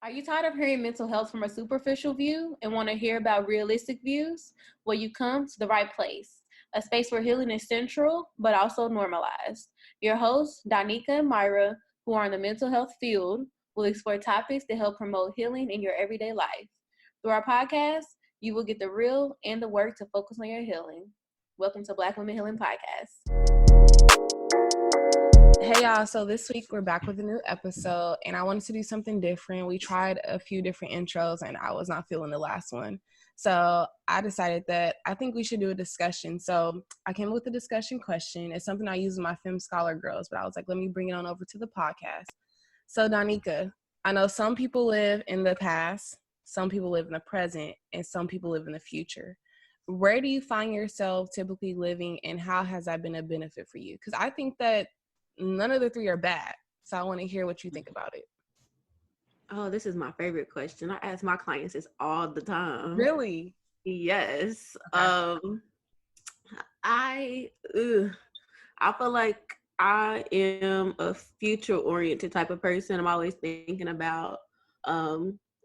Are you tired of hearing mental health from a superficial view and want to hear about realistic views? Well, you come to the right place, a space where healing is central, but also normalized. Your hosts, Danica and Myra, who are in the mental health field, will explore topics that help promote healing in your everyday life. Through our podcast, you will get the real and the work to focus on your healing. Welcome to Black Women Healing Podcast. Hey y'all, so this week we're back with a new episode and I wanted to do something different. We tried a few different intros and I was not feeling the last one. So I decided that I think we should do a discussion. So I came up with a discussion question. It's something I use with my Femme Scholar girls, but I was like, let me bring it on over to the podcast. So Danica, I know some people live in the past, some people live in the present, and some people live in the future. Where do you find yourself typically living and how has that been a benefit for you? Because I think that none of the three are bad. So I want to hear what you think about it. Oh, this is my favorite question. I ask my clients this all the time. Really? Yes. Okay. I feel like I am a future-oriented type of person. I'm always thinking about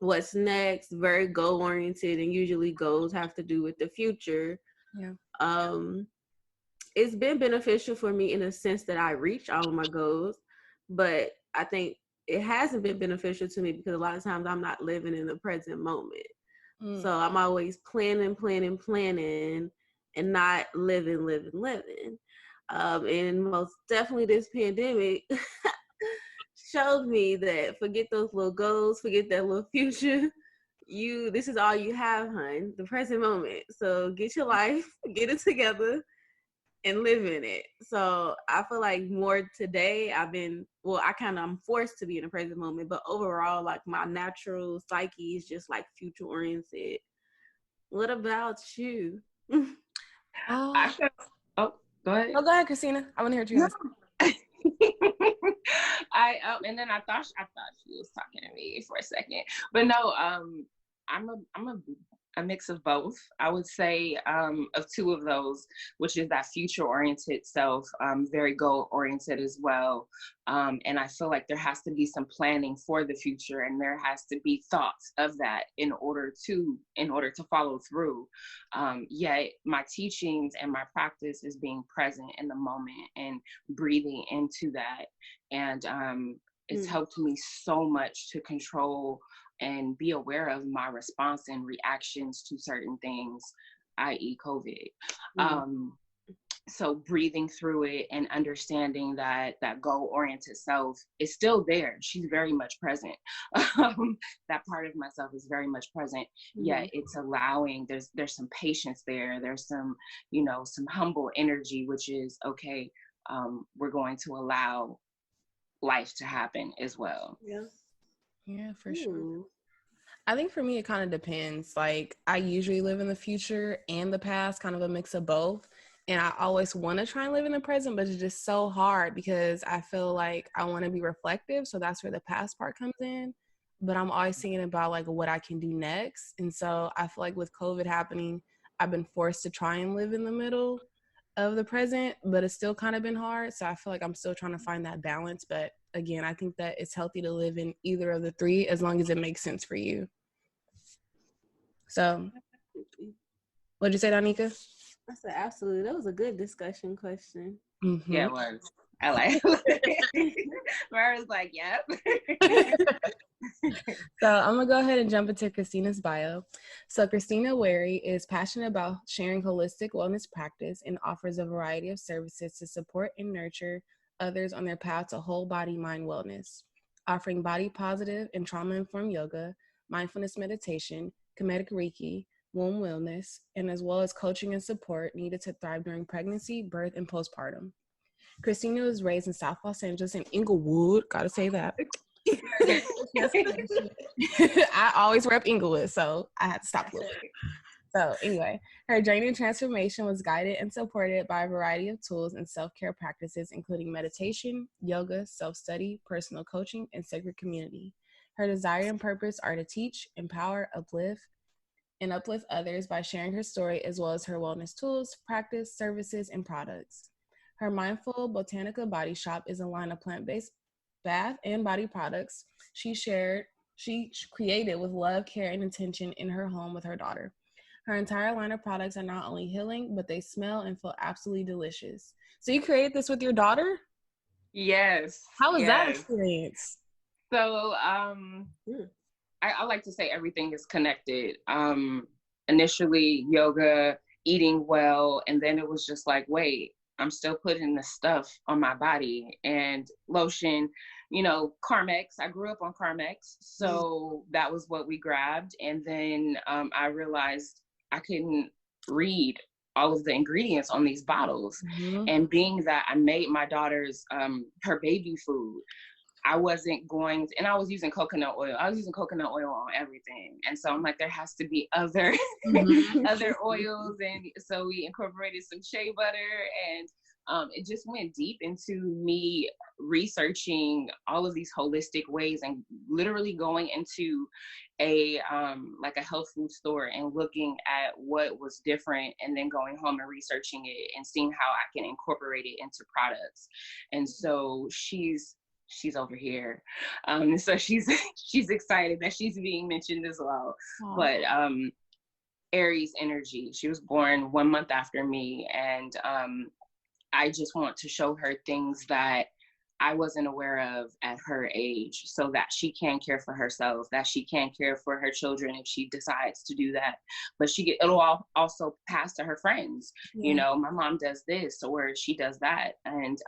what's next, very goal-oriented, and usually goals have to do with the future. Yeah. It's been beneficial for me in a sense that I reach all of my goals, but I think it hasn't been beneficial to me because a lot of times I'm not living in the present moment. So I'm always planning, and not living. And most definitely this pandemic showed me that forget those little goals, forget that little future. This is all you have, hun, the present moment. So get your life, get it together, and live in it. So I feel like more today I'm forced to be in the present moment, but overall, like my natural psyche is just like future oriented. What about you? Go ahead. Oh, go ahead, Christina. I want to hear what you have to say. And then I thought she was talking to me for a second, but no, I'm a mix of both. I would say of two of those, which is that future-oriented self, very goal-oriented as well. And I feel like there has to be some planning for the future, and there has to be thoughts of that in order to follow through. Yet my teachings and my practice is being present in the moment and breathing into that. And it's helped me so much to control and be aware of my response and reactions to certain things, i.e. COVID. So breathing through it and understanding that goal-oriented self is still there. She's very much present. That part of myself is very much present. Yet it's allowing, there's some patience there. There's some, some humble energy, which is, okay, we're going to allow life to happen as well. Yeah, for sure. I think for me, it kind of depends. Like, I usually live in the future and the past, kind of a mix of both. And I always want to try and live in the present, but it's just so hard because I feel like I want to be reflective. So that's where the past part comes in. But I'm always thinking about like what I can do next. And so I feel like with COVID happening, I've been forced to try and live in the middle of the present, but it's still kind of been hard. So I feel like I'm still trying to find that balance. But again, I think that it's healthy to live in either of the three as long as it makes sense for you. So, what'd you say, Danica? I said absolutely. That was a good discussion question. Mm-hmm. Yeah, it was. I like it. Mara's like, yep. So I'm going to go ahead and jump into Christina's bio. So Christina Wary is passionate about sharing holistic wellness practice and offers a variety of services to support and nurture others on their path to whole body mind wellness, offering body positive and trauma-informed yoga, mindfulness meditation, comedic Reiki, womb wellness, and as well as coaching and support needed to thrive during pregnancy, birth, and postpartum. Christina was raised in South Los Angeles and Inglewood. Gotta say that. I always rep Inglewood, so I had to stop a little bit. So anyway, her journey and transformation was guided and supported by a variety of tools and self-care practices, including meditation, yoga, self-study, personal coaching, and sacred community. Her desire and purpose are to teach, empower, uplift others by sharing her story as well as her wellness tools, practice, services, and products. Her Mindful Botanica Body Shop is a line of plant-based bath and body products. She shared she created with love, care, and intention in her home with her daughter. Her entire line of products are not only healing, but they smell and feel absolutely delicious. So you created this with your daughter? Yes. How was that yes. experience? So I like to say everything is connected. Initially yoga, eating well, and then it was just like, wait, I'm still putting the stuff on my body. And lotion, you know, Carmex. I grew up on Carmex, so that was what we grabbed. And then I realized I couldn't read all of the ingredients on these bottles. And being that I made my daughter's her baby food, I wasn't going to, and I was using coconut oil. I was using coconut oil on everything. And so I'm like, there has to be other other oils. And so we incorporated some shea butter, and it just went deep into me researching all of these holistic ways, and literally going into a like a health food store and looking at what was different, and then going home and researching it and seeing how I can incorporate it into products. And so she's over here. So she's excited that she's being mentioned as well. Aww. But Aries energy, she was born 1 month after me. And I just want to show her things that I wasn't aware of at her age, so that she can care for herself, that she can care for her children if she decides to do that. But it'll also pass to her friends. Yeah. You know, my mom does this, or she does that. And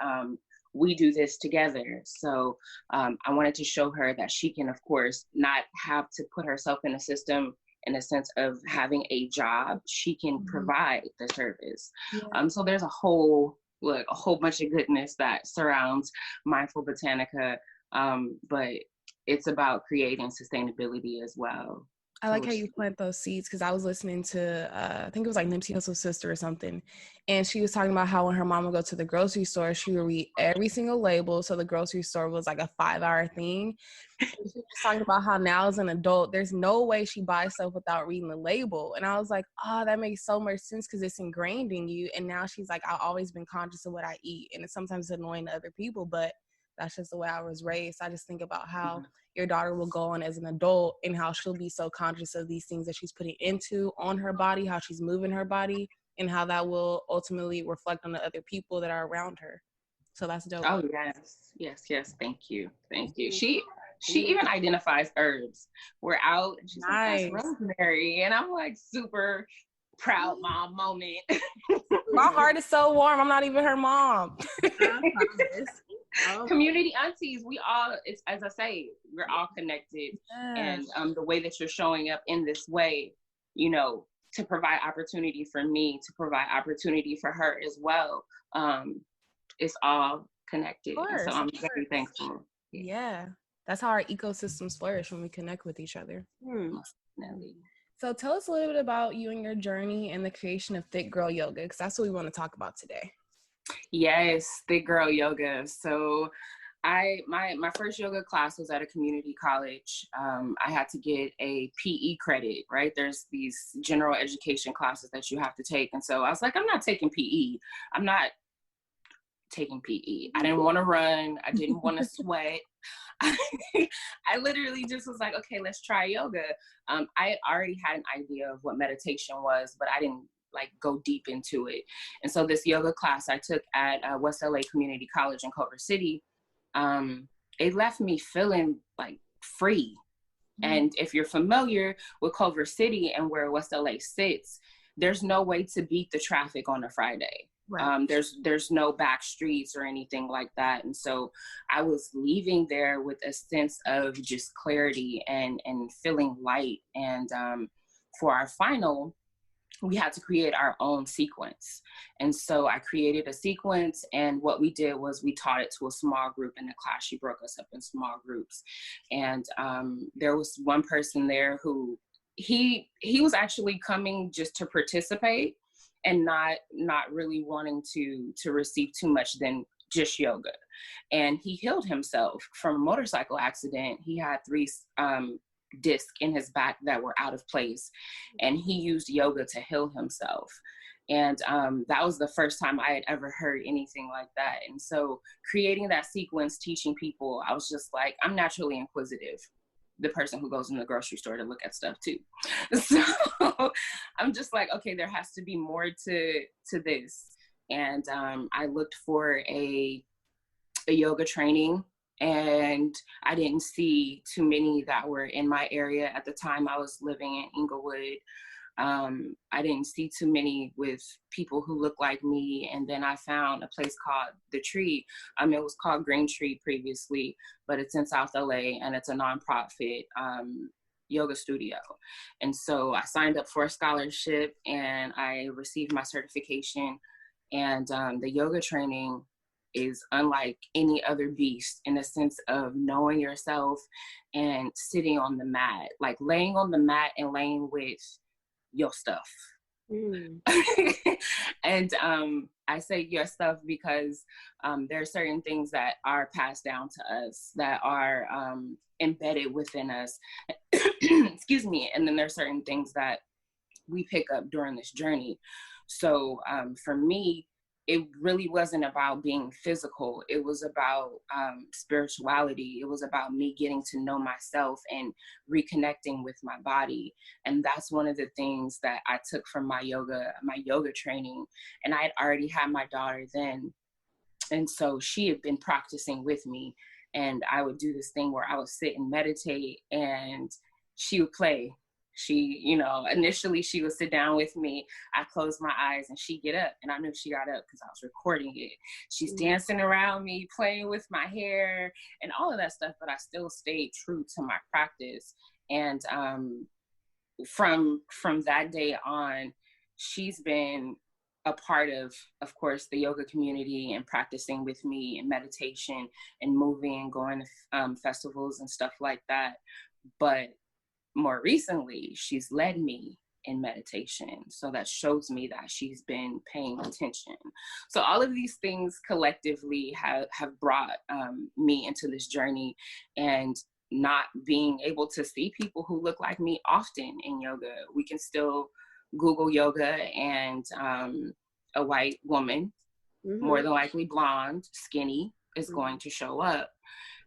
we do this together. So I wanted to show her that she can, of course, not have to put herself in a system in a sense of having a job. She can provide the service. Yeah. So there's a whole bunch of goodness that surrounds Mindful Botanica, but it's about creating sustainability as well. I like how you plant those seeds, because I was listening to, I think it was like Nipsey Hussle's sister or something, and she was talking about how when her mom would go to the grocery store, she would read every single label, so the grocery store was like a 5-hour thing. And she was talking about how now as an adult, there's no way she buys stuff without reading the label. And I was like, oh, that makes so much sense, because it's ingrained in you. And now she's like, I've always been conscious of what I eat, and it's sometimes annoying to other people, but that's just the way I was raised. I just think about how your daughter will go on as an adult, and how she'll be so conscious of these things that she's putting on her body, how she's moving her body, and how that will ultimately reflect on the other people that are around her. So that's dope. Oh, yes. Thank you. She even identifies herbs. We're out, and she's like, that's rosemary. And I'm like, super proud mom moment. My heart is so warm. I'm not even her mom. Community aunties, we all, it's, as I say, we're all connected. Yes. And the way that you're showing up in this way, you know, to provide opportunity for me, to provide opportunity for her as well, it's all connected. Course, so I'm very thankful. Yeah, that's how our ecosystems flourish, when we connect with each other. Definitely. So tell us a little bit about you and your journey and the creation of Thick Girl Yoga, because that's what we want to talk about today. Yes, Thick Girl Yoga. So my first yoga class was at a community college. I had to get a PE credit, right? There's these general education classes that you have to take. And so I was like, I'm not taking PE. I'm not taking PE. I didn't want to run. I didn't want to sweat. I literally just was like, okay, let's try yoga. I already had an idea of what meditation was, but I didn't go deep into it. And so this yoga class I took at West LA Community College in Culver City, it left me feeling like free. And if you're familiar with Culver City and where West LA sits, there's no way to beat the traffic on a Friday. Right. There's no back streets or anything like that. And so I was leaving there with a sense of just clarity and feeling light. And for our final, we had to create our own sequence. And so I created a sequence, and what we did was we taught it to a small group in the class. She broke us up in small groups. And there was one person there who he was actually coming just to participate and not really wanting to receive too much than just yoga. And he healed himself from a motorcycle accident. He had 3 discs in his back that were out of place, and he used yoga to heal himself. And that was the first time I had ever heard anything like that. And so creating that sequence, teaching people, I was just like, I'm naturally inquisitive. the person who goes in the grocery store to look at stuff too. So I'm just like, okay, there has to be more to this. And I looked for a yoga training, and I didn't see too many that were in my area at the time. I was living in Inglewood. I didn't see too many with people who look like me. And then I found a place called The Tree. It was called Green Tree previously, but it's in South LA, and it's a nonprofit yoga studio. And so I signed up for a scholarship, and I received my certification. And the yoga training is unlike any other beast in the sense of knowing yourself and sitting on the mat, like laying on the mat and laying with your stuff. And I say your stuff because there are certain things that are passed down to us that are embedded within us. Excuse me. And then there's certain things that we pick up during this journey. So for me, it really wasn't about being physical. It was about spirituality. It was about me getting to know myself and reconnecting with my body. And that's one of the things that I took from my yoga training. And I had already had my daughter then. And so she had been practicing with me. And I would do this thing where I would sit and meditate, and she would play. She, initially she would sit down with me. I closed my eyes and she'd get up, and I knew she got up because I was recording it. She's dancing around me, playing with my hair and all of that stuff, but I still stayed true to my practice. And from that day on, she's been a part of course, the yoga community and practicing with me and meditation and moving and going to festivals and stuff like that. But more recently, she's led me in meditation. So that shows me that she's been paying attention. So all of these things collectively have brought me into this journey, and not being able to see people who look like me often in yoga. We can still Google yoga, and a white woman, more than likely blonde, skinny, is going to show up.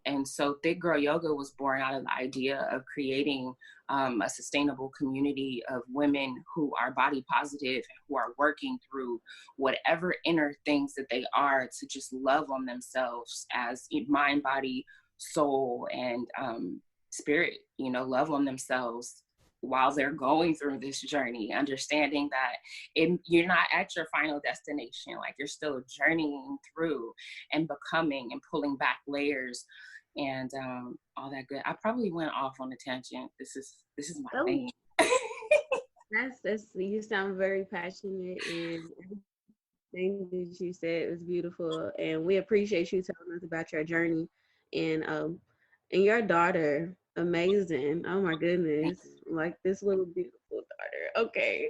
And so Thick Girl Yoga was born out of the idea of creating a sustainable community of women who are body positive, who are working through whatever inner things that they are, to just love on themselves as mind, body, soul, and spirit, love on themselves while they're going through this journey, understanding that you're not at your final destination. Like, you're still journeying through and becoming and pulling back layers and all that good. I probably went off on a tangent. This is my thing. That's you sound very passionate, and everything that you said was beautiful, and we appreciate you telling us about your journey. And your daughter, amazing. Oh my goodness, like this little beautiful daughter. Okay.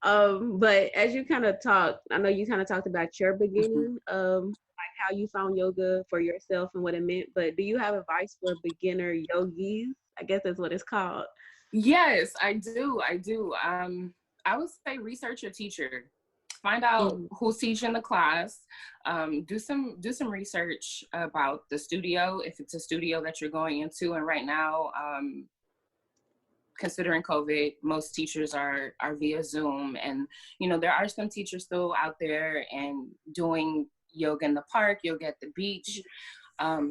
But as you kind of talked, I know you kind of talked about your beginning, like how you found yoga for yourself and what it meant, but do you have advice for beginner yogis? I guess that's what it's called. Yes, I do. I would say research your teacher. Find out who's teaching the class. Do some research about the studio, if it's a studio that you're going into. And right now, considering COVID, most teachers are via Zoom, and there are some teachers still out there and doing yoga in the park, yoga at the beach.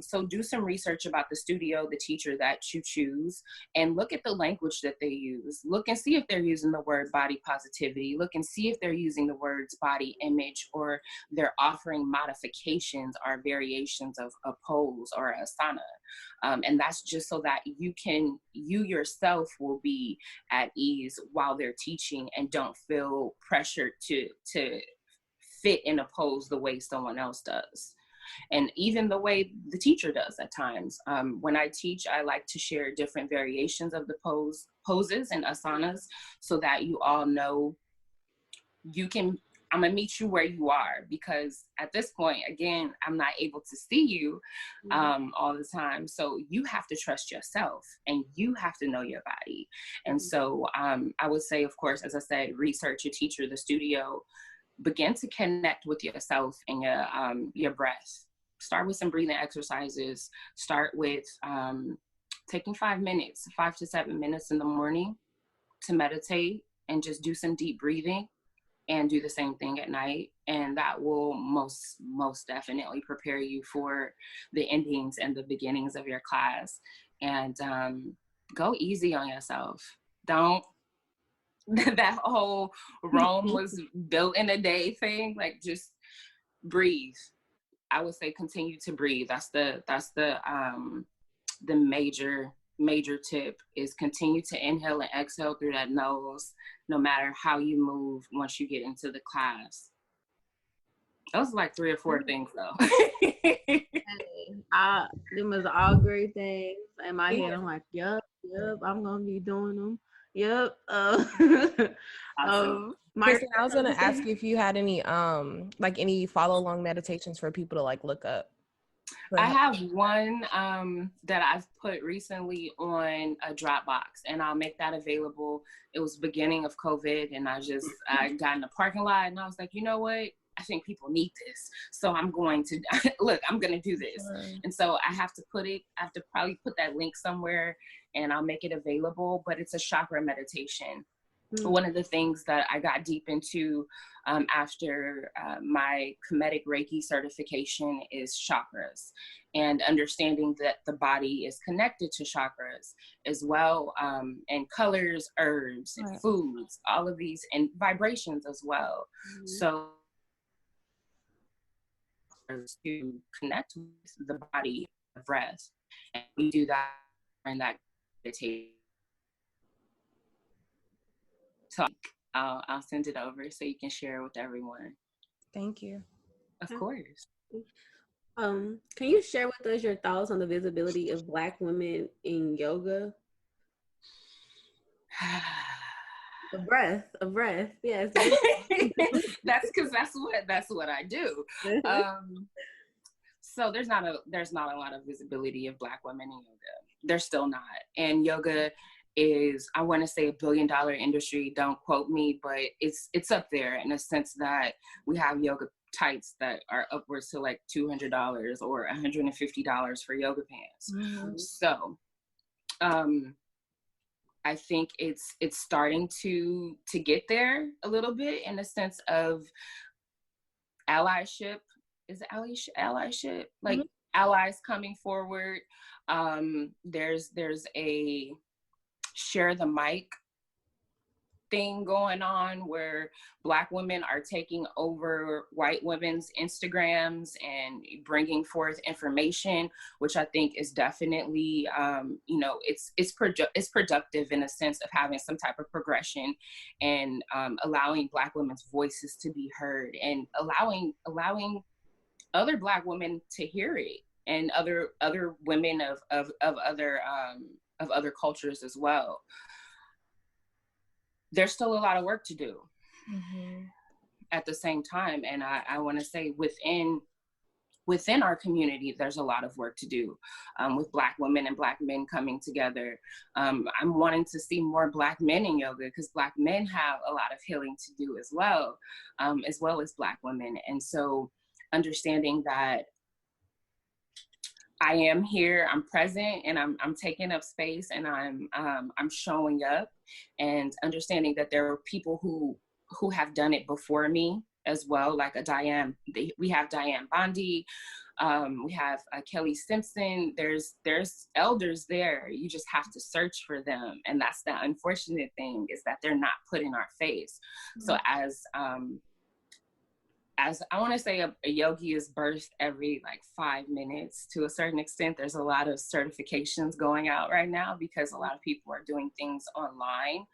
So do some research about the studio, the teacher that you choose, and look at the language that they use. Look and see if they're using the word body positivity. Look and see if they're using the words body image, or they're offering modifications or variations of a pose or asana. And that's just so that you yourself will be at ease while they're teaching and don't feel pressured to fit in a pose the way someone else does. And even the way the teacher does at times. When I teach, I like to share different variations of the poses and asanas, so that you all know I'm gonna meet you where you are, because at this point, again, I'm not able to see you all the time. So you have to trust yourself, and you have to know your body. And so I would say, of course, as I said, research your teacher, the studio. Begin to connect with yourself and your breath. Start with some breathing exercises. Start with taking 5 to 7 minutes in the morning to meditate and just do some deep breathing, and do the same thing at night. And that will most definitely prepare you for the endings and the beginnings of your class. And go easy on yourself. Don't, that whole Rome was built in a day thing, like, just breathe. I would say continue to breathe. That's the major tip, is continue to inhale and exhale through that nose, no matter how you move once you get into the class. Those are like 3 or 4 things though. Them was all great things. In my head, I'm like, yep, I'm gonna be doing them. Yep. Awesome. Kristen, I was gonna ask you if you had any like any follow along meditations for people to like look up. I have one that I've put recently on a Dropbox, and I'll make that available. It was beginning of COVID, and I got in the parking lot, and I was like, you know what? I think people need this. So I'm going to, I'm going to do this. Sure. And so I have to probably put that link somewhere, and I'll make it available, but it's a chakra meditation. One of the things that I got deep into after my Kemetic Reiki certification is chakras, and understanding that the body is connected to chakras as well, and colors, herbs, and foods, all of these, and vibrations as well. So to connect with the body, the breath, and we do that in that meditation. So I'll send it over so you can share with everyone. Thank you. Of course. Can you share with us your thoughts on the visibility of Black women in yoga? A breath. Yes. That's because that's what I do. So there's not a lot of visibility of Black women in yoga. There's still not. And yoga is, I want to say, $1 billion industry. Don't quote me, but it's up there in a sense that we have yoga tights that are upwards to like $200 or $150 for yoga pants. Mm-hmm. So, I think it's starting to get there a little bit in the sense of allyship. Is it allyship? Like allies coming forward. There's a share the mic thing going on where Black women are taking over white women's Instagrams and bringing forth information, which I think is definitely, it's productive in a sense of having some type of progression, and allowing Black women's voices to be heard, and allowing other Black women to hear it, and other women of other cultures as well. There's still a lot of work to do at the same time. And I want to say within our community, there's a lot of work to do with Black women and Black men coming together. I'm wanting to see more Black men in yoga, because Black men have a lot of healing to do as well as Black women. And so understanding that I am here, I'm present, and I'm taking up space, and I'm showing up, and understanding that there are people who have done it before me as well, like we have Diane Bondi, we have Kelly Simpson. There's elders there. You just have to search for them, and that's the unfortunate thing, is that they're not put in our face. So as I want to say, a yogi is birthed every like 5 minutes to a certain extent. There's a lot of certifications going out right now because a lot of people are doing things online.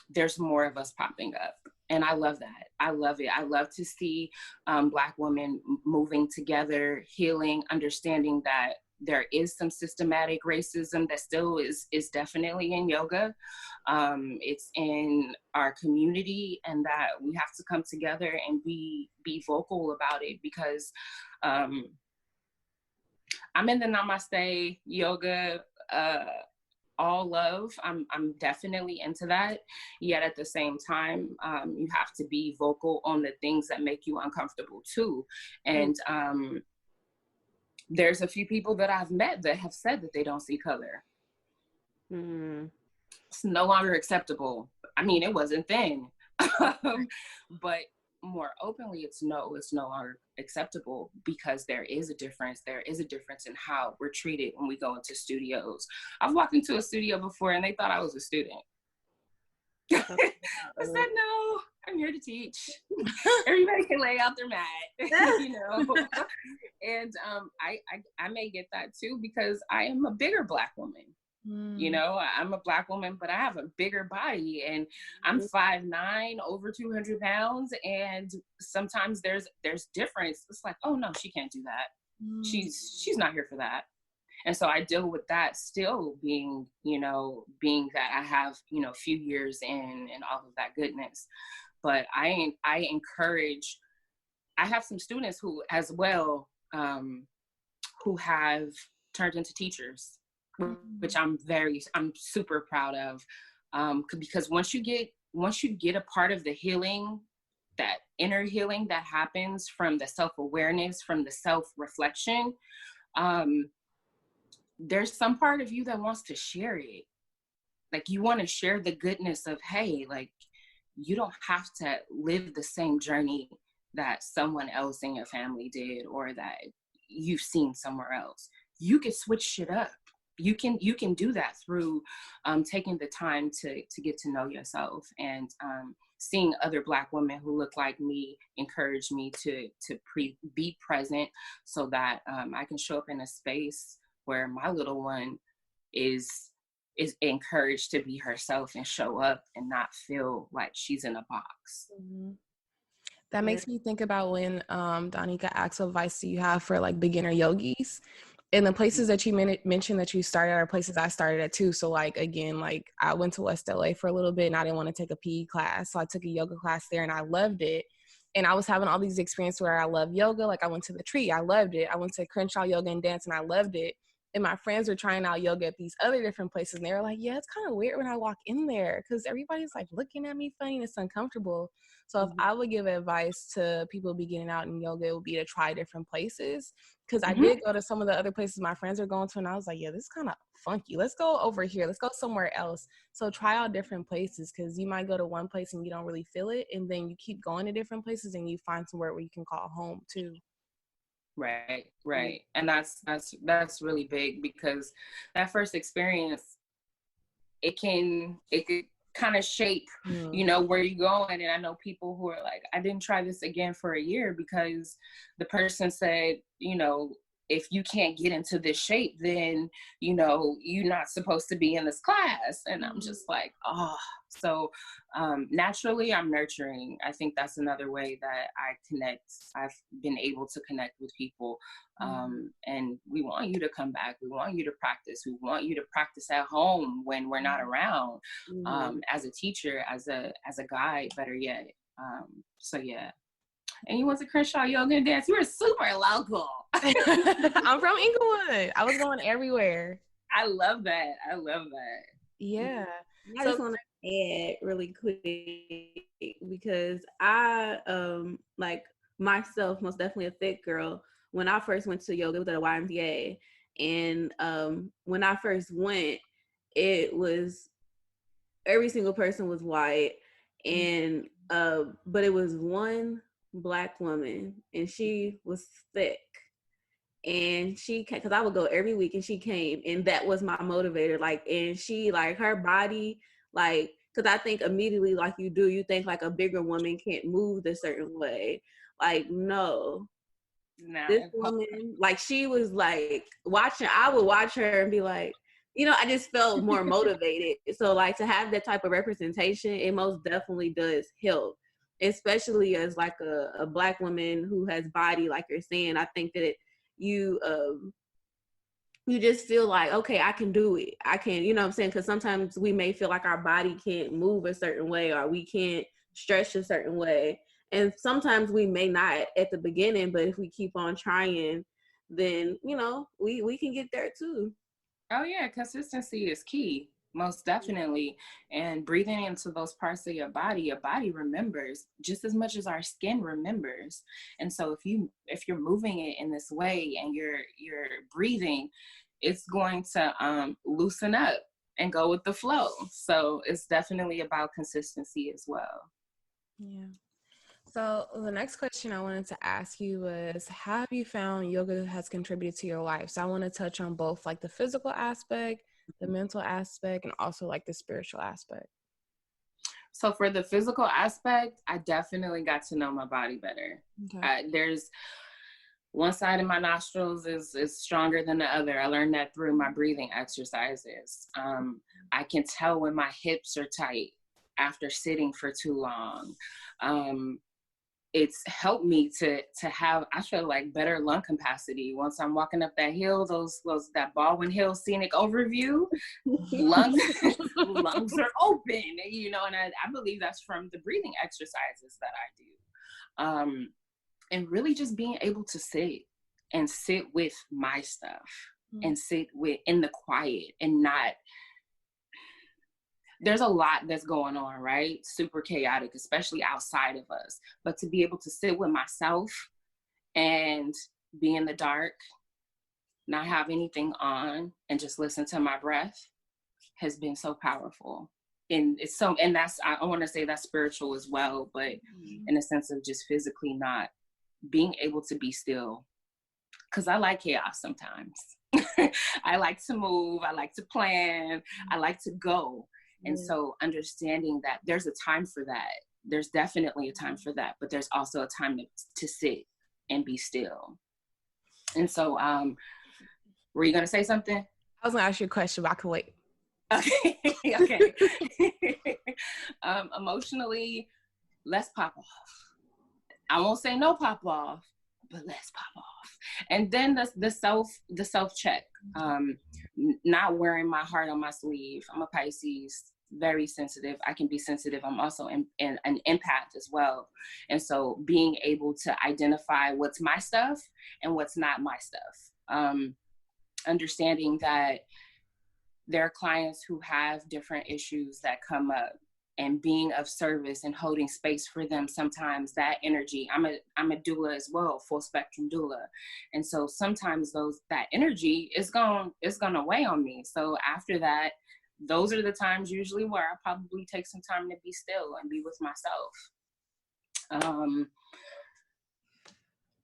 There's more of us popping up, and I love that. I love it. I love to see Black women moving together, healing, understanding that there is some systematic racism that still is definitely in yoga. It's in our community, and that we have to come together and be vocal about it, because I'm in the Namaste yoga, all love. I'm definitely into that. Yet at the same time, you have to be vocal on the things that make you uncomfortable too. And there's a few people that I've met that have said that they don't see color. It's no longer acceptable. I mean, it wasn't then, but more openly, it's no longer acceptable, because there is a difference. There is a difference in how we're treated when we go into studios. I've walked into a studio before and they thought I was a student. I said, no, I'm here to teach. Everybody can lay out their mat, you know. And I may get that too, because I am a bigger Black woman. You know, I'm a Black woman, but I have a bigger body, and I'm 5'9", over 200 pounds. And sometimes there's difference. It's like, oh no, she can't do that. She's not here for that. And so I deal with that still being that I have, a few years in and all of that goodness. But I encourage, I have some students who as well, who have turned into teachers, which I'm super proud of, because once you get a part of the healing, that inner healing that happens from the self-awareness, from the self-reflection, there's some part of you that wants to share it. Like, you want to share the goodness of, hey, like, you don't have to live the same journey that someone else in your family did, or that you've seen somewhere else. You can switch shit up. You can do that through taking the time to get to know yourself, and seeing other Black women who look like me encourage me to be present, so that I can show up in a space where my little one is encouraged to be herself and show up and not feel like she's in a box. That makes me think about when Danica asked, what advice do you have for like beginner yogis? And the places that you mentioned that you started are places I started at too. So like, again, like I went to West LA for a little bit and I didn't want to take a PE class. So I took a yoga class there and I loved it. And I was having all these experiences where I love yoga. Like I went to the Tree, I loved it. I went to Crenshaw Yoga and Dance and I loved it. And my friends were trying out yoga at these other different places. And they were like, yeah, it's kind of weird when I walk in there because everybody's like looking at me funny and it's uncomfortable. So if I would give advice to people beginning out in yoga, it would be to try different places. Because I did go to some of the other places my friends are going to. And I was like, yeah, this is kind of funky. Let's go over here. Let's go somewhere else. So try out different places, because you might go to one place and you don't really feel it. And then you keep going to different places and you find somewhere where you can call home too. Right. And that's really big, because that first experience, it could kind of shape, where you're going. And I know people who are like, I didn't try this again for a year because the person said, if you can't get into this shape, then, you're not supposed to be in this class. And I'm just like, so naturally I'm nurturing. I think that's another way that I connect. I've been able to connect with people. And we want you to come back. We want you to practice. We want you to practice at home when we're not around, as a teacher, as a guide, better yet. So yeah. And you went to Crenshaw Yoga and Dance. You were super local. I'm from Inglewood. I was going everywhere. I love that. Yeah. I just want to add really quick, because I, like myself, most definitely a thick girl. When I first went to yoga, it was at a YMCA. And when I first went, it was, every single person was white. And, but it was one Black woman, and she was thick, and she came, because I would go every week, and she came, and that was my motivator. Like, and she, like, her body, like, because I think immediately, like you do, you think like a bigger woman can't move a certain way. Like, no, this woman, like, she was like watching, I would watch her and be like, I just felt more motivated. So like, to have that type of representation, it most definitely does help, especially as like a Black woman who has body, like you're saying. I think that you just feel like, okay, I can do it. I can, you know what I'm saying? Because sometimes we may feel like our body can't move a certain way, or we can't stretch a certain way. And sometimes we may not at the beginning, but if we keep on trying, then, we can get there too. Oh yeah, consistency is key. Most definitely. And breathing into those parts of your body remembers just as much as our skin remembers. And so if you're moving it in this way and you're breathing, it's going to loosen up and go with the flow. So it's definitely about consistency as well. Yeah. So the next question I wanted to ask you was, how have you found yoga has contributed to your life? So I want to touch on both like the physical aspect, the mental aspect, and also like the spiritual aspect. So for the physical aspect, I definitely got to know my body better. Okay. There's one side of my nostrils is stronger than the other. I learned that through my breathing exercises. I can tell when my hips are tight after sitting for too long. It's helped me to have, I feel like, better lung capacity. Once I'm walking up that hill, that Baldwin Hill scenic overview, lungs are open, you know, and I believe that's from the breathing exercises that I do. And really just being able to sit with my stuff and sit in the quiet and not, there's a lot that's going on, right? Super chaotic, especially outside of us. But to be able to sit with myself and be in the dark, not have anything on, and just listen to my breath has been so powerful. And it's so, and that's, I want to say that's spiritual as well, but in a sense of just physically not being able to be still. Because I like chaos sometimes. I like to move. I like to plan. I like to go. And so understanding that there's a time for that. There's definitely a time for that, but there's also a time to sit and be still. And so, were you going to say something? I was going to ask you a question, but I could wait. Okay. Okay. Emotionally, let's pop off. I won't say no pop off, but let's pop off. And then the self check, not wearing my heart on my sleeve. I'm a Pisces, very sensitive. I can be sensitive. I'm also an empath as well. And so being able to identify what's my stuff and what's not my stuff. Understanding that there are clients who have different issues that come up, and being of service and holding space for them. Sometimes that energy, I'm a doula as well, full spectrum doula. And so sometimes that energy is gonna weigh on me. So after that, those are the times usually where I probably take some time to be still and be with myself.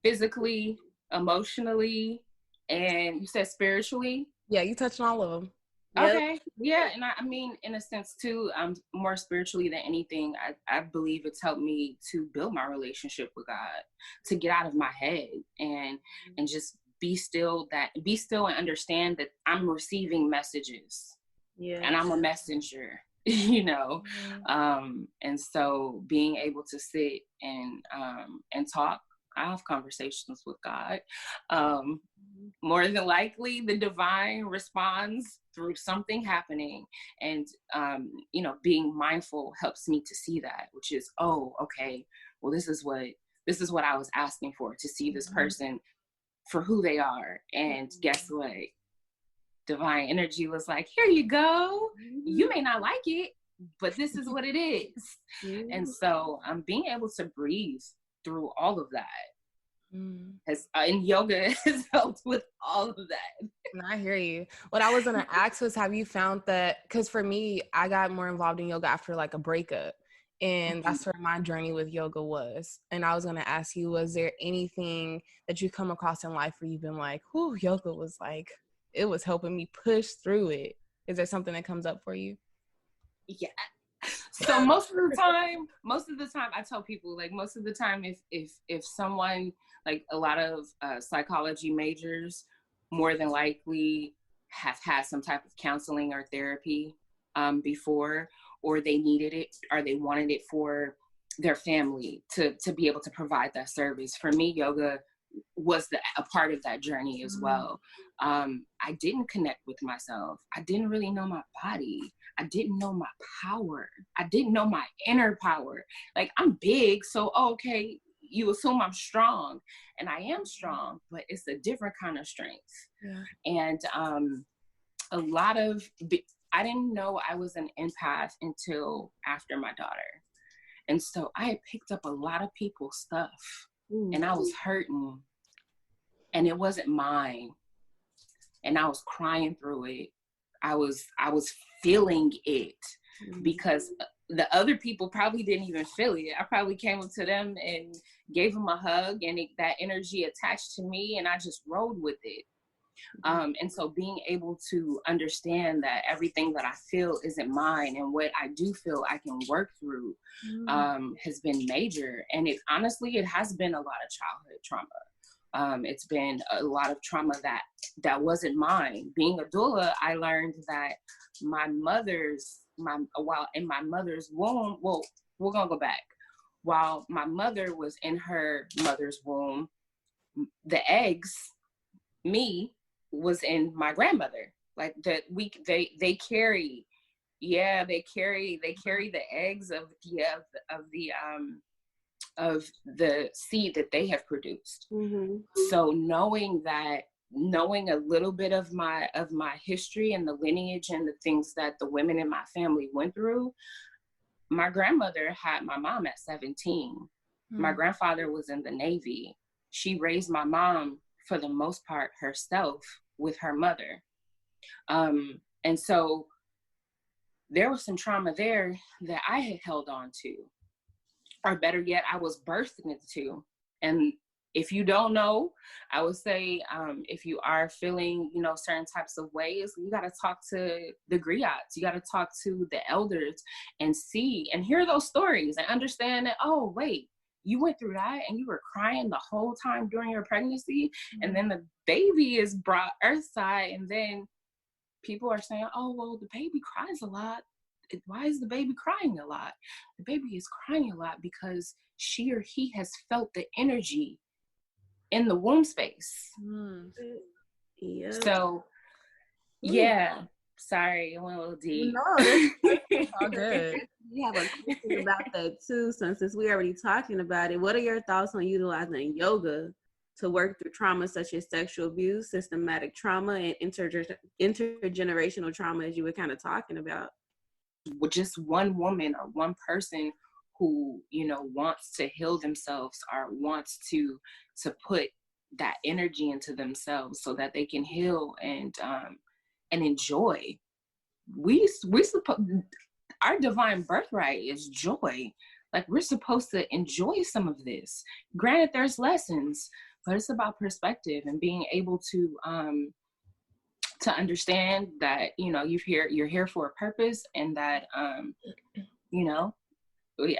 Physically, emotionally, and you said spiritually? Yeah, you touched on all of them. Okay. Yeah. And I mean, in a sense too, more spiritually than anything, I believe it's helped me to build my relationship with God, to get out of my head and just be still and understand that I'm receiving messages and I'm a messenger, you know? And so being able to sit and talk, I have conversations with God. More than likely the divine responds through something happening, and being mindful helps me to see that, which is, oh, okay, well, this is what I was asking for, to see this person for who they are. And guess what? Divine energy was like, here you go. You may not like it, but this is what it is. And so being able to breathe through all of that and yoga has helped with all of that. I hear you. What I was going to ask was, have you found that, because for me, I got more involved in yoga after like a breakup, and that's where my journey with yoga was. And I was going to ask you, was there anything that you come across in life where you've been like, whew, yoga was like, it was helping me push through it? Is there something that comes up for you? Yeah. So most of the time I tell people, like, most of the time if someone, like a lot of psychology majors more than likely have had some type of counseling or therapy before, or they needed it or they wanted it for their family to be able to provide that service. For me, yoga was a part of that journey as well. I didn't connect with myself. I didn't really know my body. I didn't know my power. I didn't know my inner power. Like, I'm big, so okay, you assume I'm strong, and I am strong, but it's a different kind of strength. Yeah. And a lot of I didn't know I was an empath until after my daughter. And so I had picked up a lot of people's stuff and I was hurting and it wasn't mine. And I was crying through it. I was feeling it because the other people probably didn't even feel it. I probably came up to them and gave them a hug, and that energy attached to me, and I just rode with it. And so being able to understand that everything that I feel isn't mine, and what I do feel I can work through has been major. And it honestly, it has been a lot of childhood trauma. It's been a lot of trauma that wasn't mine. Being a doula, I learned that while in my mother's womb, well, we're gonna go back. While my mother was in her mother's womb, the eggs, me, was in my grandmother. Like they carry the eggs of the seed that they have produced. So knowing a little bit of my history and the lineage and the things that the women in my family went through, my grandmother had my mom at 17. My grandfather was in the Navy. She raised my mom for the most part herself with her mother. And so there was some trauma there that I had held on to, or better yet, I was birthed into. And if you don't know, I would say, if you are feeling, certain types of ways, you got to talk to the griots. You got to talk to the elders and see and hear those stories and understand that, oh, wait, you went through that and you were crying the whole time during your pregnancy. And then the baby is brought earthside, and then people are saying, oh, well, the baby cries a lot. Why is the baby crying a lot? The baby is crying a lot because she or he has felt the energy in the womb space. Yeah. So, yeah. Sorry, I went a little deep. No, that's all good. We have a question about that too. Since we already talking about it, what are your thoughts on utilizing yoga to work through trauma such as sexual abuse, systematic trauma, and intergenerational trauma, as you were kind of talking about? With just one woman or one person who wants to heal themselves or wants to put that energy into themselves so that they can heal and enjoy. Our divine birthright is joy. Like, we're supposed to enjoy some of this. Granted, there's lessons, but it's about perspective and being able to understand that you're here for a purpose, and that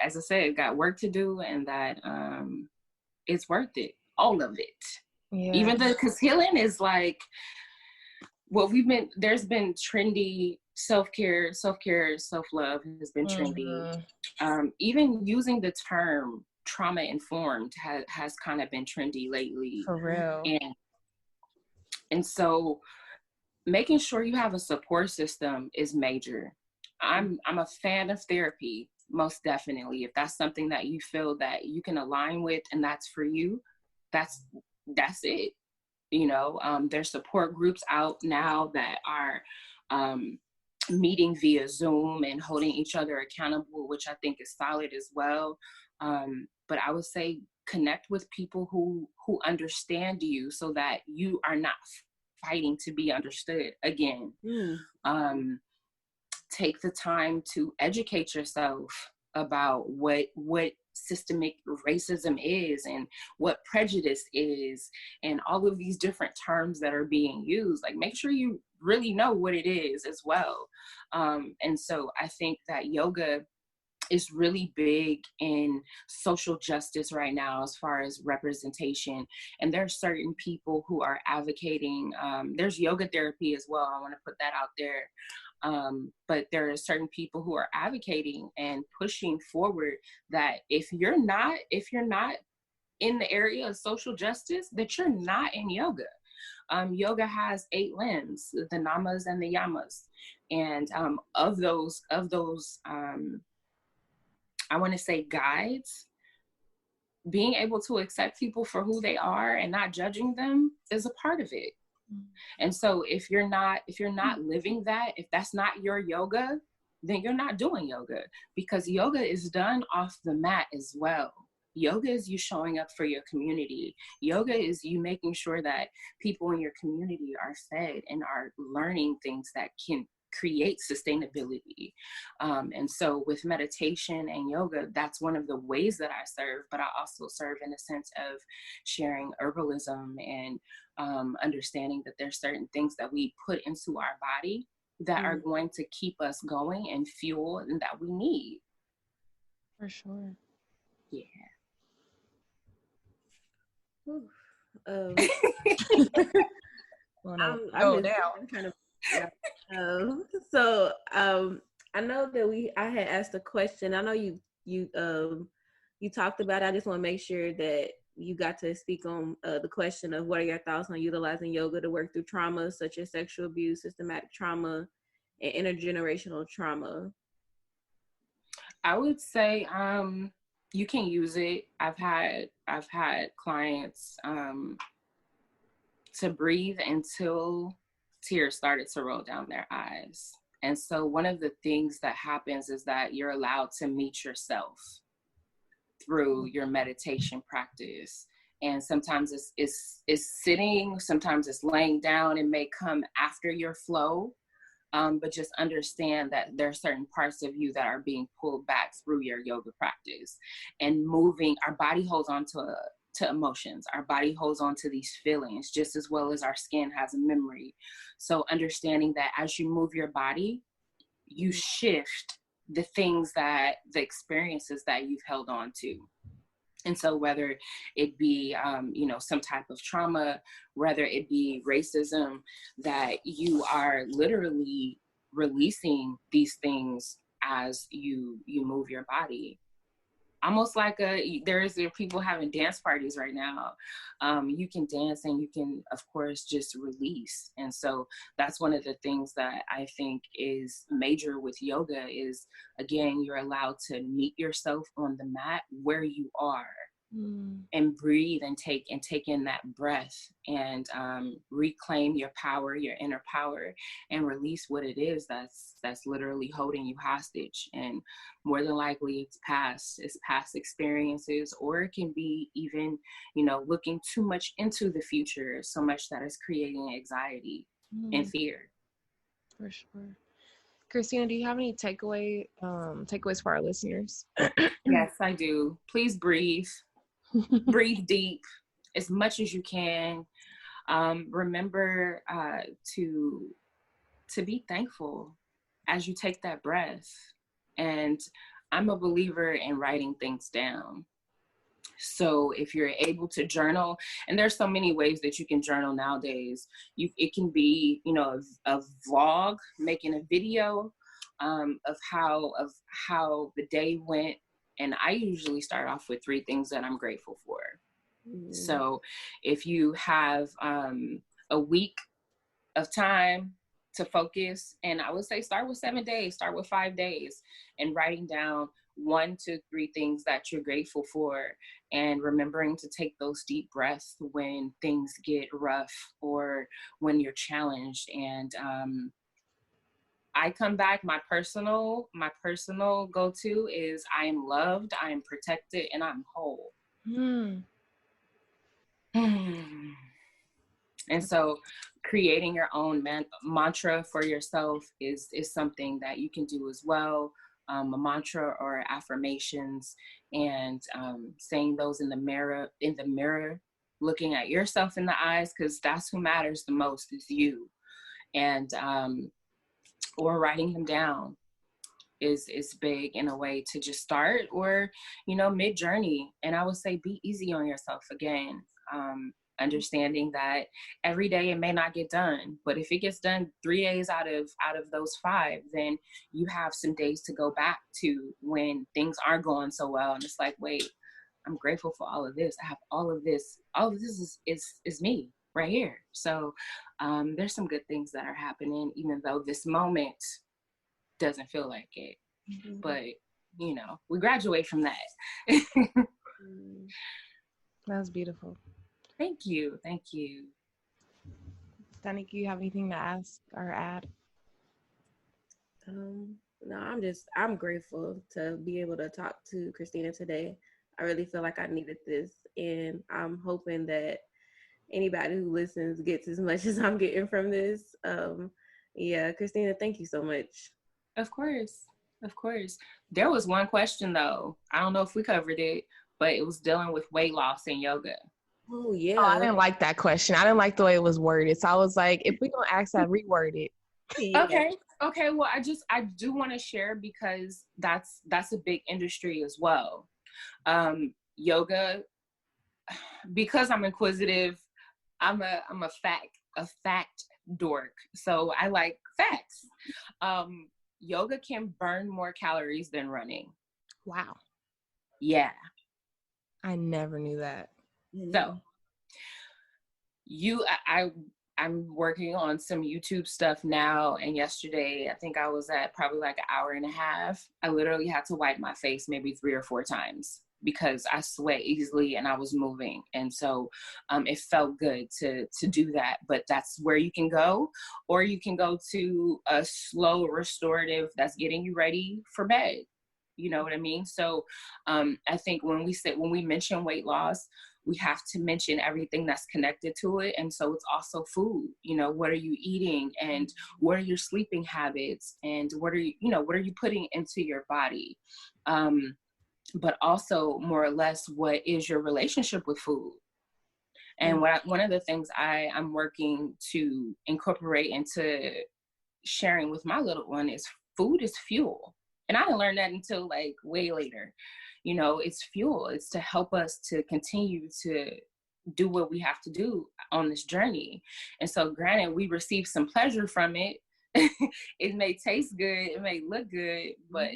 as I said, got work to do, and that it's worth it, all of it. Yeah. Even because healing is like there's been trendy self-care, self-love has been trendy. Even using the term trauma informed has kind of been trendy lately. For real. And so making sure you have a support system is major. I'm a fan of therapy, most definitely. If that's something that you feel that you can align with and that's for you, that's it. There's support groups out now that are meeting via Zoom and holding each other accountable, which I think is solid as well. But I would say connect with people who understand you, so that you are not fighting to be understood again. Take the time to educate yourself about what systemic racism is and what prejudice is, and all of these different terms that are being used. Like, make sure you really know what it is as well. And so I think that yoga is really big in social justice right now as far as representation. And there are certain people who are advocating, there's yoga therapy as well, I want to put that out there. But there are certain people who are advocating and pushing forward that if you're not in the area of social justice, that you're not in yoga. Yoga has 8 limbs, the namas and the yamas. And of those I want to say guides, being able to accept people for who they are and not judging them is a part of it. And so if you're not living that, if that's not your yoga, then you're not doing yoga, because yoga is done off the mat as well. Yoga is you showing up for your community. Yoga is you making sure that people in your community are fed and are learning things that can create sustainability. And so with meditation and yoga, that's one of the ways that I serve, but I also serve in the sense of sharing herbalism and understanding that there's certain things that we put into our body that are going to keep us going and fuel and that we need. For sure. Yeah. Well, I'm trying to I know that I had asked a question. I know you talked about it. I just want to make sure that you got to speak on the question of what are your thoughts on utilizing yoga to work through trauma such as sexual abuse, systematic trauma, and intergenerational trauma. I would say you can use it. I've had clients to breathe until tears started to roll down their eyes. And so one of the things that happens is that you're allowed to meet yourself through your meditation practice. And sometimes it's sitting, sometimes it's laying down. It may come after your flow, but just understand that there are certain parts of you that are being pulled back through your yoga practice and moving. Our body holds on to emotions. Our body holds on to these feelings just as well as our skin has a memory. So understanding that as you move your body, you shift the experiences that you've held on to. And so whether it be, some type of trauma, whether it be racism, that you are literally releasing these things as you move your body. Almost like there are people having dance parties right now. You can dance and you can, of course, just release. And so that's one of the things that I think is major with yoga is, again, you're allowed to meet yourself on the mat where you are. And breathe and take in that breath and reclaim your power, your inner power, and release what it is that's literally holding you hostage. And more than likely it's past experiences, or it can be even, looking too much into the future, so much that is creating anxiety and fear. For sure. Christina, do you have any takeaways for our listeners? Yes, I do. Please breathe. Breathe deep as much as you can. Remember to be thankful as you take that breath. And I'm a believer in writing things down. So if you're able to journal, and there's so many ways that you can journal nowadays. It can be, a vlog, making a video of how the day went. And I usually start off with 3 things that I'm grateful for. So if you have a week of time to focus, and I would say start with 7 days, start with 5 days, and writing down 1 to 3 things that you're grateful for, and remembering to take those deep breaths when things get rough or when you're challenged. And I come back, my personal go-to is I am loved, I am protected, and I'm whole. And so creating your own mantra for yourself is something that you can do as well. A mantra or affirmations, and saying those in the mirror, looking at yourself in the eyes, because that's who matters the most, is you. And or writing them down is big in a way to just start, or mid-journey. And I would say be easy on yourself again, understanding that every day it may not get done, but if it gets done 3 days out of those 5, then you have some days to go back to when things aren't going so well, and it's like, wait, I'm grateful for all of this. I have all of this is me right here. So there's some good things that are happening, even though this moment doesn't feel like it. But we graduate from that. That was beautiful. Thank you. Danica, you have anything to ask or add? No, I'm grateful to be able to talk to Christina today. I really feel like I needed this, and I'm hoping that anybody who listens gets as much as I'm getting from this. Yeah, Christina, thank you so much. Of course. Of course. There was one question though. I don't know if we covered it, but it was dealing with weight loss and yoga. Oh yeah. Oh, I didn't like that question. I didn't like the way it was worded. So I was like, if we're gonna ask that, reword it. Yeah. Okay. Well, I do want to share because that's a big industry as well. Yoga, because I'm inquisitive, I'm a fact dork. So I like facts. Yoga can burn more calories than running. Wow. Yeah. I never knew that. So I'm working on some YouTube stuff now, and yesterday I think I was at probably like an hour and a half. I literally had to wipe my face maybe 3 or 4 times because I sweat easily and I was moving, and so it felt good to do that. But that's where you can go, or you can go to a slow restorative that's getting you ready for bed. You know what I mean? So I think when we mention weight loss, we have to mention everything that's connected to it. And so it's also food. You know, what are you eating, and what are your sleeping habits, and what are you putting into your body? But also more or less, what is your relationship with food? And one of the things I'm working to incorporate into sharing with my little one is food is fuel. And I didn't learn that until like way later. You know, it's fuel. It's to help us to continue to do what we have to do on this journey. And so granted, we receive some pleasure from it. It may taste good, it may look good, but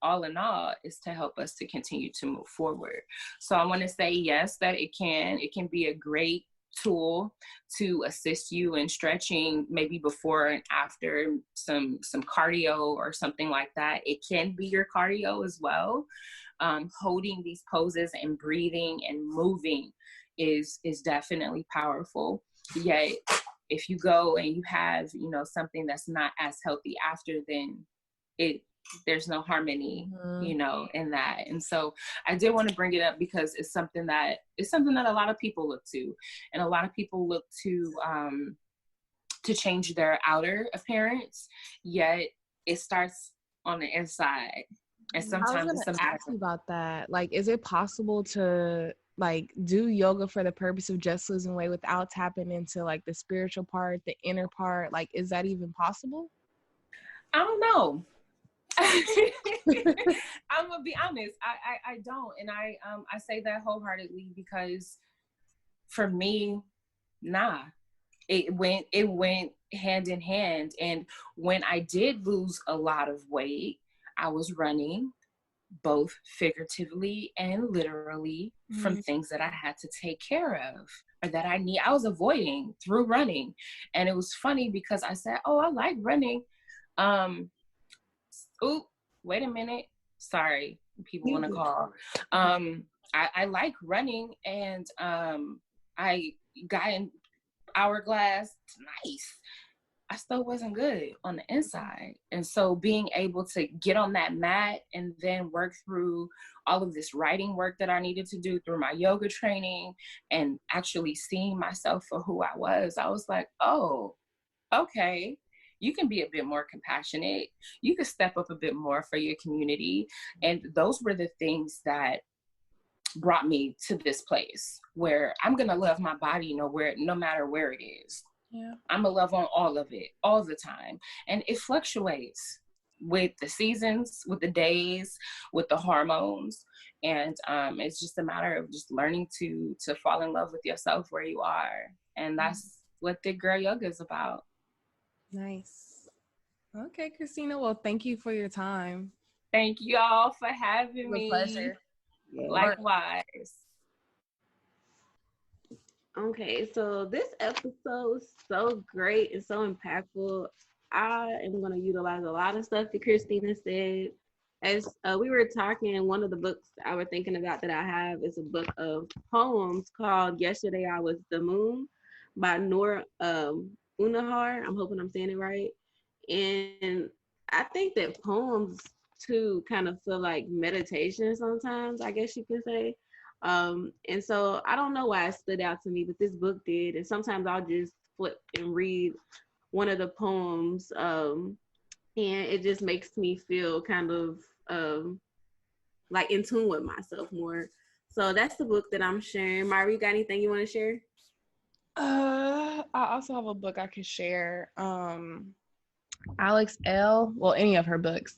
all in all, is to help us to continue to move forward. So I want to say yes, that it can be a great tool to assist you in stretching, maybe before and after some cardio or something like that. It can be your cardio as well. Holding these poses and breathing and moving is definitely powerful. Yet if you go and you have, something that's not as healthy after, then there's no harmony, in that. And so I did want to bring it up because it's something that a lot of people look to, and a lot of people look to change their outer appearance, yet it starts on the inside. And sometimes I was gonna ask you about that. Like, is it possible to like do yoga for the purpose of just losing weight without tapping into like the spiritual part, the inner part? Like, is that even possible? I don't know. I'm gonna be honest. I don't, and I say that wholeheartedly because for me, nah. It went hand in hand. And when I did lose a lot of weight, I was running, both figuratively and literally, from things that I had to take care of or that I was avoiding through running. And it was funny because I said, oh, I like running. Oh, wait a minute. Sorry, people want to call. I like running, and I got in Hourglass. Nice. I still wasn't good on the inside. And so being able to get on that mat and then work through all of this writing work that I needed to do through my yoga training and actually seeing myself for who I was like, oh, okay. You can be a bit more compassionate. You can step up a bit more for your community. And those were the things that brought me to this place where I'm going to love my body no matter where it is. Yeah. I'm going to love on all of it all the time. And it fluctuates with the seasons, with the days, with the hormones. And it's just a matter of just learning to fall in love with yourself where you are. And that's what Thick Girl Yoga is about. Nice. Okay, Christina. Well, thank you for your time. Thank you all for having me. Pleasure. Likewise. Okay, so this episode was so great and so impactful. I am going to utilize a lot of stuff that Christina said. As we were talking, one of the books I was thinking about that I have is a book of poems called Yesterday I Was the Moon by Noor Unahar. I'm hoping I'm saying it right. And I think that poems too kind of feel like meditation sometimes, I guess you could say. And so I don't know why it stood out to me, but this book did. And sometimes I'll just flip and read one of the poems, and it just makes me feel kind of like in tune with myself more. So that's the book that I'm sharing. Myra, you got anything you want to share? I also have a book I could share. Alex L. Well, any of her books.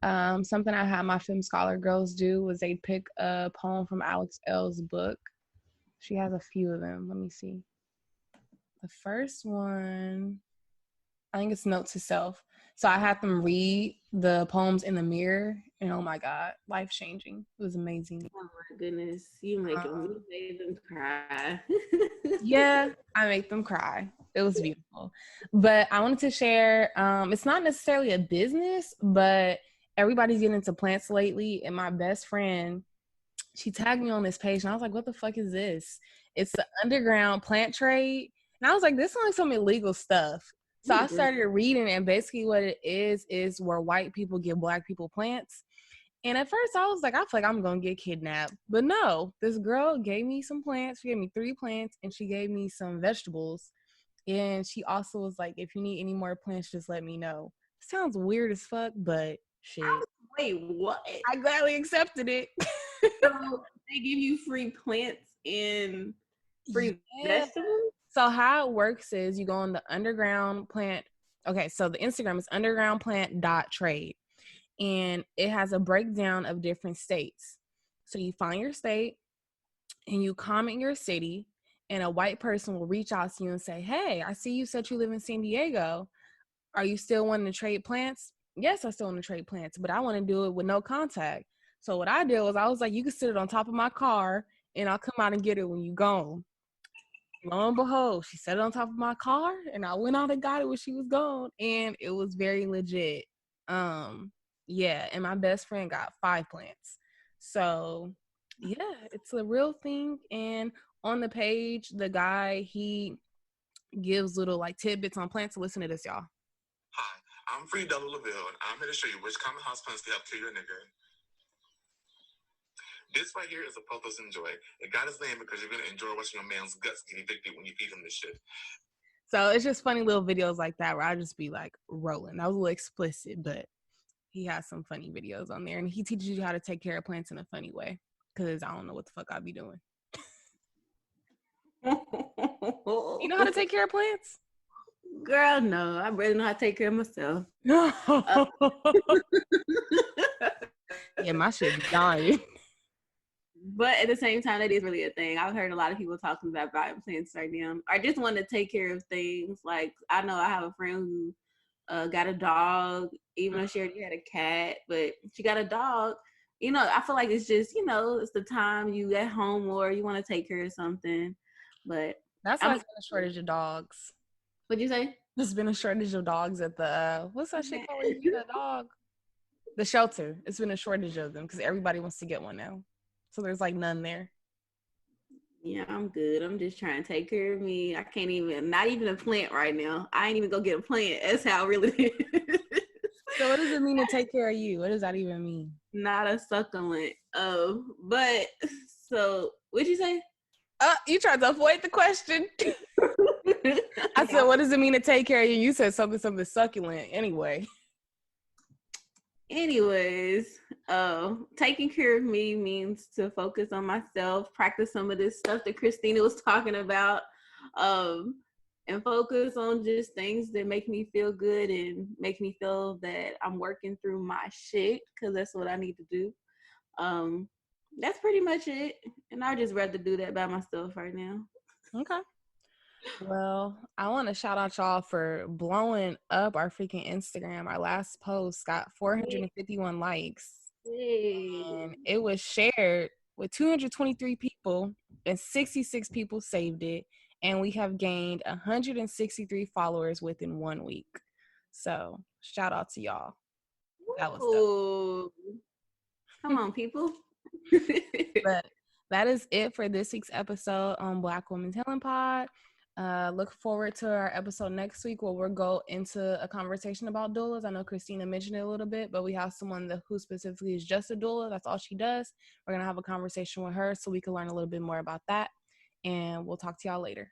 Something I had my film scholar girls do was they pick a poem from Alex L's book. She has a few of them. Let me see. The first one, I think it's Note to Self. So I had them read the poems in the mirror, and oh my God, life changing. It was amazing. Oh my goodness, you made them cry. Yeah, I make them cry. It was beautiful. But I wanted to share, it's not necessarily a business, but everybody's getting into plants lately. And my best friend, she tagged me on this page, and I was like, what the fuck is this? It's the underground plant trade. And I was like, this sounds like some illegal stuff. So I started reading, and basically what it is where white people give black people plants. And at first I was like, I feel like I'm going to get kidnapped. But no, this girl gave me some plants. She gave me 3 plants, and she gave me some vegetables. And she also was like, if you need any more plants, just let me know. Sounds weird as fuck, but shit. Wait, what? I gladly accepted it. So they give you free plants and free vegetables? So how it works is you go on the underground plant. Okay, so the Instagram is undergroundplant.trade. And it has a breakdown of different states. So you find your state and you comment your city, and a white person will reach out to you and say, hey, I see you said you live in San Diego. Are you still wanting to trade plants? Yes, I still want to trade plants, but I want to do it with no contact. So what I did was I was like, you can sit it on top of my car and I'll come out and get it when you gone. Lo and behold, she set it on top of my car, and I went out and got it when she was gone, and it was very legit. Yeah, and my best friend got 5 plants. So yeah, it's a real thing. And on the page, the guy, he gives little like tidbits on plants. So listen to this, y'all. Hi, I'm Free Della LaVille, and I'm here to show you which common house plants to help kill your nigga. This right here is a Pothos Enjoy. It got his name because you're going to enjoy watching your man's guts get evicted when you feed him this shit. So it's just funny little videos like that where I just be like rolling. That was a little explicit, but he has some funny videos on there. And he teaches you how to take care of plants in a funny way, because I don't know what the fuck I'd be doing. You know how to take care of plants? Girl, no. I really know how to take care of myself. Yeah, my shit be dying. But at the same time, that is really a thing. I've heard a lot of people talking about buying plants right now. I just want to take care of things. Like, I know I have a friend who got a dog, even though she already had a cat, but she got a dog. You know, I feel like it's just, you know, it's the time you at home or you want to take care of something. But that's why there's been a shortage of dogs. What'd you say? There's been a shortage of dogs at the, what's that shit called where you get a dog? The shelter. It's been a shortage of them because everybody wants to get one now. So there's like none there. Yeah, I'm good. I'm just trying to take care of me. I can't even, not even a plant right now. I ain't even go get a plant. That's how it really is. So what does it mean to take care of you? What does that even mean? Not a succulent. But so what'd you say? You tried to avoid the question. I said, what does it mean to take care of you? You said something succulent anyway. Anyways, taking care of me means to focus on myself, practice some of this stuff that Christina was talking about, and focus on just things that make me feel good and make me feel that I'm working through my shit, because that's what I need to do. That's pretty much it. And I'd just rather do that by myself right now. Okay. Well, I want to shout out y'all for blowing up our freaking Instagram. Our last post got 451 likes. And it was shared with 223 people, and 66 people saved it. And we have gained 163 followers within 1 week. So shout out to y'all. That was dope. Come on, people. But that is it for this week's episode on Black Women's Healing Pod. Look forward to our episode next week where we'll go into a conversation about doulas. I know Christina mentioned it a little bit, but we have someone who specifically is just a doula. That's all she does. We're going to have a conversation with her so we can learn a little bit more about that. And we'll talk to y'all later.